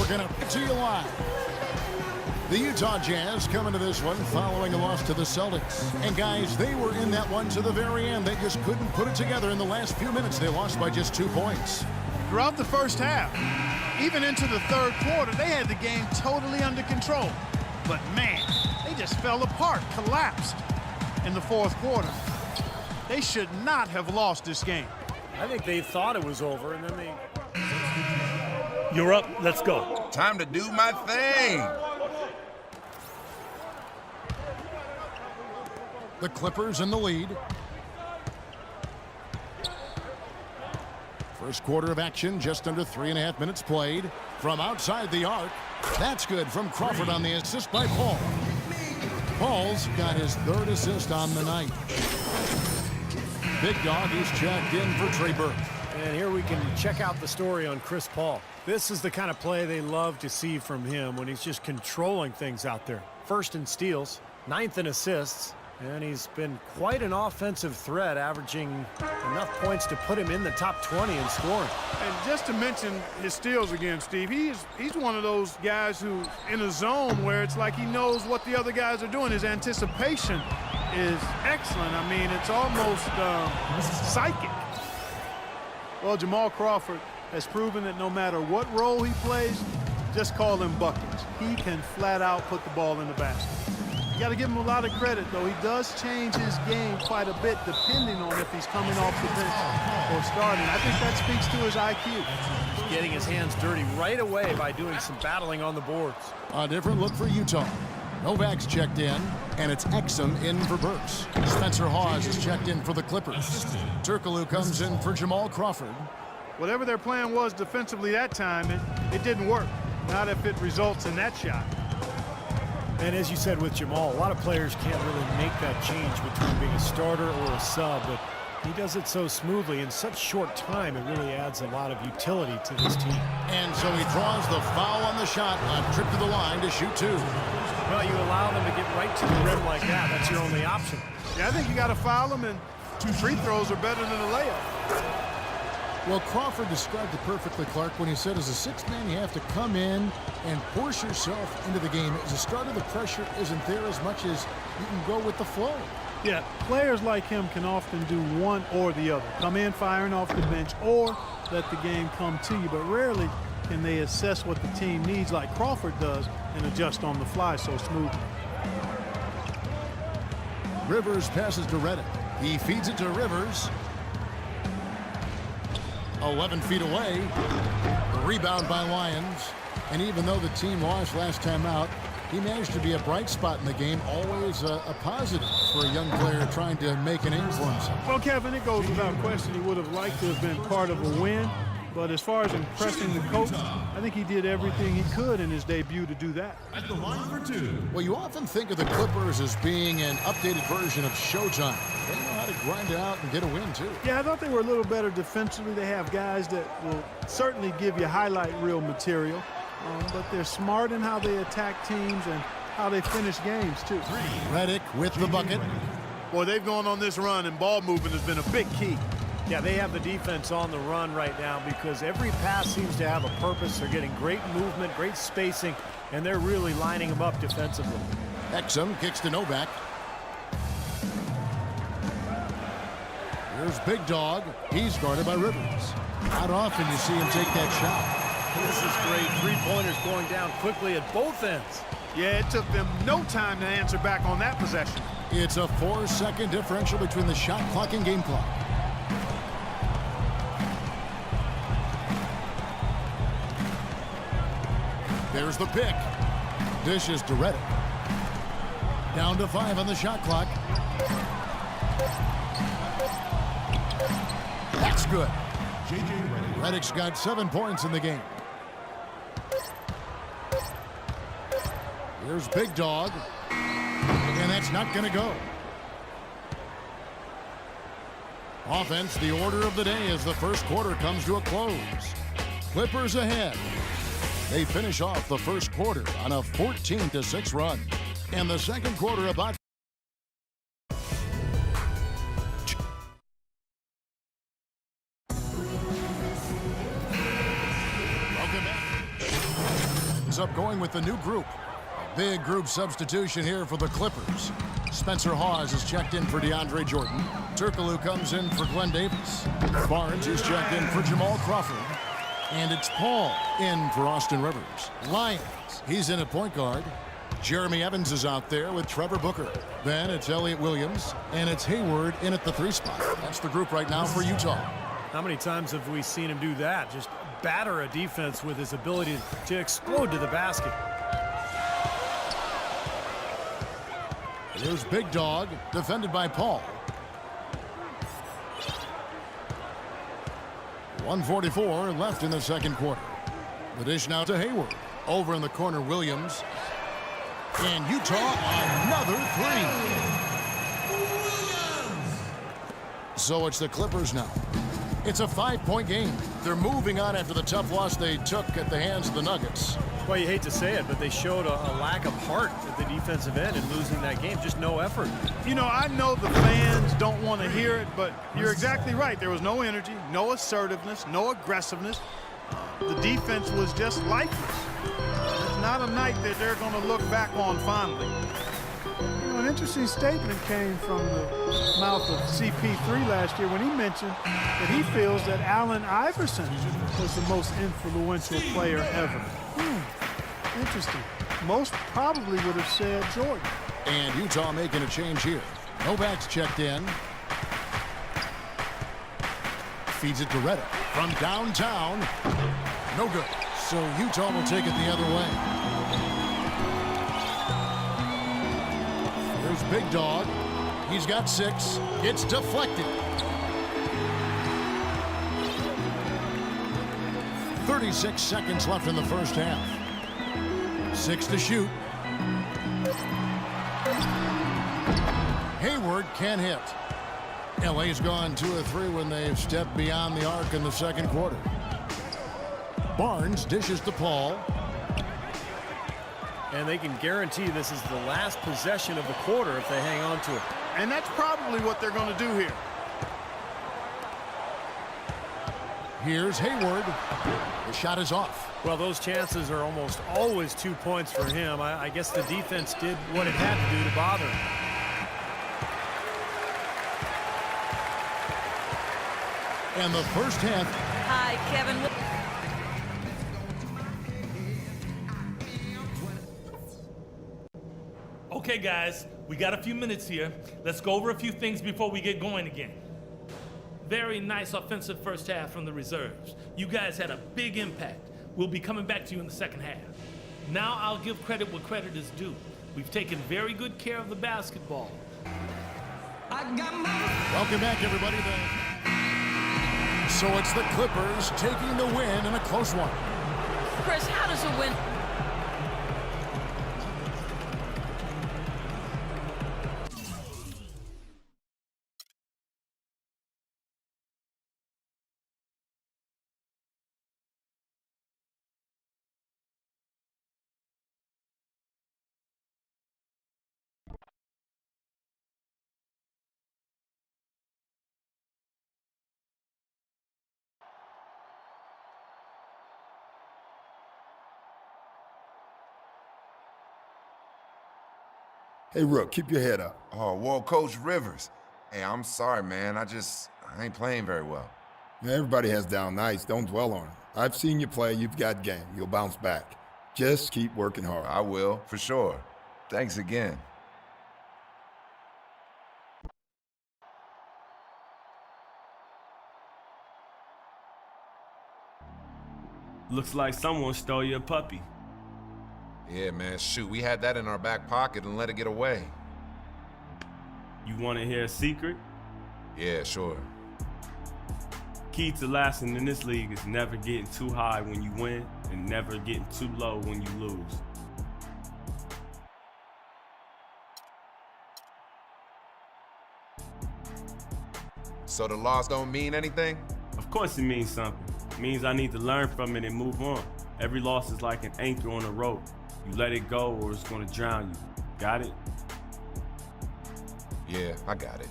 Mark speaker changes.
Speaker 1: We're going to to you live. The Utah Jazz coming to this one following a loss to the Celtics. And guys, they were in that one to the very end. They just couldn't put it together in the last few minutes. They lost by just 2 points.
Speaker 2: Throughout the first half, even into the third quarter, they had the game totally under control. But man, they just fell apart, collapsed in the fourth quarter. They should not have lost this game.
Speaker 3: I think they thought it was over, and then they... You're up. Let's go.
Speaker 4: Time to do my thing.
Speaker 1: The Clippers in the lead. First quarter of action, just under 3.5 minutes played. From outside the arc, that's good from Crawford on the assist by Paul. Paul's got his third assist on the night. Big Dog, he's checked in for Trey Burke.
Speaker 3: And here we can check out the story on Chris Paul. This is the kind of play they love to see from him when he's just controlling things out there. First in steals, 9th in assists, and he's been quite an offensive threat, averaging enough points to put him in the top 20 in scoring.
Speaker 2: And just to mention his steals again, Steve, he's one of those guys who's in a zone where it's like he knows what the other guys are doing. His anticipation is excellent. I mean, it's almost psychic. Well, Jamal Crawford has proven that no matter what role he plays, just call him buckets. He can flat out put the ball in the basket. You got to give him a lot of credit, though. He does change his game quite a bit depending on if he's coming off the bench or starting. I think that speaks to his IQ.
Speaker 3: He's getting his hands dirty right away by doing some battling on the boards.
Speaker 1: A different look for Utah. Novak's checked in, and it's Exum in for Burks. Spencer Hawes is checked in for the Clippers. Turkoglu comes in for Jamal Crawford.
Speaker 2: Whatever their plan was defensively that time, it didn't work. Not if it results in that shot.
Speaker 3: And as you said with Jamal, a lot of players can't really make that change between being a starter or a sub, but he does it so smoothly in such short time, it really adds a lot of utility to this team.
Speaker 1: And so he draws the foul on the shot, a trip to the line to shoot 2.
Speaker 3: Well, you allow them to get right to the rim like that. That's your only option.
Speaker 2: Yeah, I think you got to foul them, and 2 free throws are better than a layup.
Speaker 1: Well, Crawford described it perfectly, Clark, when he said as a sixth man, you have to come in and force yourself into the game. As a starter, the pressure isn't there as much as you can go with the flow.
Speaker 2: Yeah, players like him can often do one or the other. Come in firing off the bench or let the game come to you, but rarely can they assess what the team needs like Crawford does and adjust on the fly so smoothly.
Speaker 1: Rivers passes to Redick. He feeds it to Rivers. 11 feet away. The rebound by Lyons. And even though the team lost last time out, he managed to be a bright spot in the game, always a positive for a young player trying to make a name for himself.
Speaker 2: Well, Kevin, it goes without question he would have liked to have been part of a win. But as far as impressing the coach, I think he did everything he could in his debut to do that.
Speaker 5: At the line for 2.
Speaker 1: Well, you often think of the Clippers as being an updated version of Showtime. They know how to grind it out and get a win, too.
Speaker 2: Yeah, I thought they were a little better defensively. They have guys that will certainly give you highlight reel material. But they're smart in how they attack teams and how they finish games, too.
Speaker 1: Redick with the bucket.
Speaker 2: Boy, they've gone on this run, and ball movement has been a big key.
Speaker 3: Yeah, they have the defense on the run right now because every pass seems to have a purpose. They're getting great movement, great spacing, and they're really lining them up defensively.
Speaker 1: Exum kicks to Novak. Here's Big Dog. He's guarded by Rivers. Not often you see him take that shot.
Speaker 3: This is great. 3-pointers going down quickly at both ends.
Speaker 2: Yeah, it took them no time to answer back on that possession.
Speaker 1: It's a 4-second differential between the shot clock and game clock. There's the pick. Dishes to Redick. Down to 5 on the shot clock. That's good. Redick's got 7 points in the game. Here's Big Dog. And that's not going to go. Offense, the order of the day as the first quarter comes to a close. Clippers ahead. They finish off the first quarter on a 14-6 run. And the second quarter about welcome back. up going with the new group. A big group substitution here for the Clippers. Spencer Hawes is checked in for DeAndre Jordan. Turkoglu comes in for Glenn Davis. Barnes is checked in for Jamal Crawford. And it's Paul in for Austin Rivers. Lyons, he's in at point guard. Jeremy Evans is out there with Trevor Booker. Then it's Elliott Williams, and it's Hayward in at the 3 spot. That's the group right now for Utah.
Speaker 3: How many times have we seen him do that? Just batter a defense with his ability to explode to the basket.
Speaker 1: Here's Big Dog, defended by Paul. 1:44 left in the second quarter. The dish now to Hayward. Over in the corner, Williams. And Utah, another 3. So it's the Clippers now. It's a 5-point game. They're moving on after the tough loss they took at the hands of the Nuggets.
Speaker 3: Well, you hate to say it, but they showed a lack of heart at the defensive end in losing that game. Just no effort.
Speaker 2: You know, I know the fans don't want to hear it, but you're exactly right. There was no energy, no assertiveness, no aggressiveness. The defense was just lifeless. It's not a night that they're going to look back on fondly.
Speaker 5: You know, an interesting statement came from the mouth of CP3 last year when he mentioned that he feels that Allen Iverson was the most influential player ever. Interesting. Most probably would have said Jordan.
Speaker 1: And Utah making a change here. Novak's checked in. Feeds it to Retta from downtown. No good. So Utah will take it the other way. Here's Big Dog. He's got 6. It's deflected. 36 seconds left in the first half. 6 to shoot. Hayward can't hit. LA's gone 2 of 3 when they've stepped beyond the arc in the second quarter. Barnes dishes to Paul.
Speaker 3: And they can guarantee this is the last possession of the quarter if they hang on to it.
Speaker 2: And that's probably what they're going to do here.
Speaker 1: Here's Hayward. The shot is off.
Speaker 3: Well, those chances are almost always 2 points for him. I guess the defense did what it had to do to bother him.
Speaker 1: And the first half.
Speaker 6: Hi, Kevin.
Speaker 7: Okay, guys, we got a few minutes here. Let's go over a few things before we get going again. Very nice offensive first half from the reserves. You guys had a big impact. We'll be coming back to you in the second half. Now I'll give credit where credit is due. We've taken very good care of the basketball.
Speaker 1: Welcome back, everybody. So it's the Clippers taking the win in a close one.
Speaker 6: Chris, how does a win?
Speaker 8: Hey, Rook, keep your head up.
Speaker 4: Oh, well, Coach Rivers. Hey, I'm sorry, man. I ain't playing very well.
Speaker 8: Everybody has down nights. Don't dwell on it. I've seen you play. You've got game. You'll bounce back. Just keep working hard.
Speaker 4: I will, for sure. Thanks again.
Speaker 9: Looks like someone stole your puppy.
Speaker 4: Yeah, man, shoot. We had that in our back pocket and let it get away.
Speaker 9: You want to hear a secret?
Speaker 4: Yeah, sure.
Speaker 9: Key to lasting in this league is never getting too high when you win and never getting too low when you lose.
Speaker 4: So the loss don't mean anything?
Speaker 9: Of course it means something. It means I need to learn from it and move on. Every loss is like an anchor on a rope. You let it go or it's going to drown you. Got it?
Speaker 4: Yeah, I got it.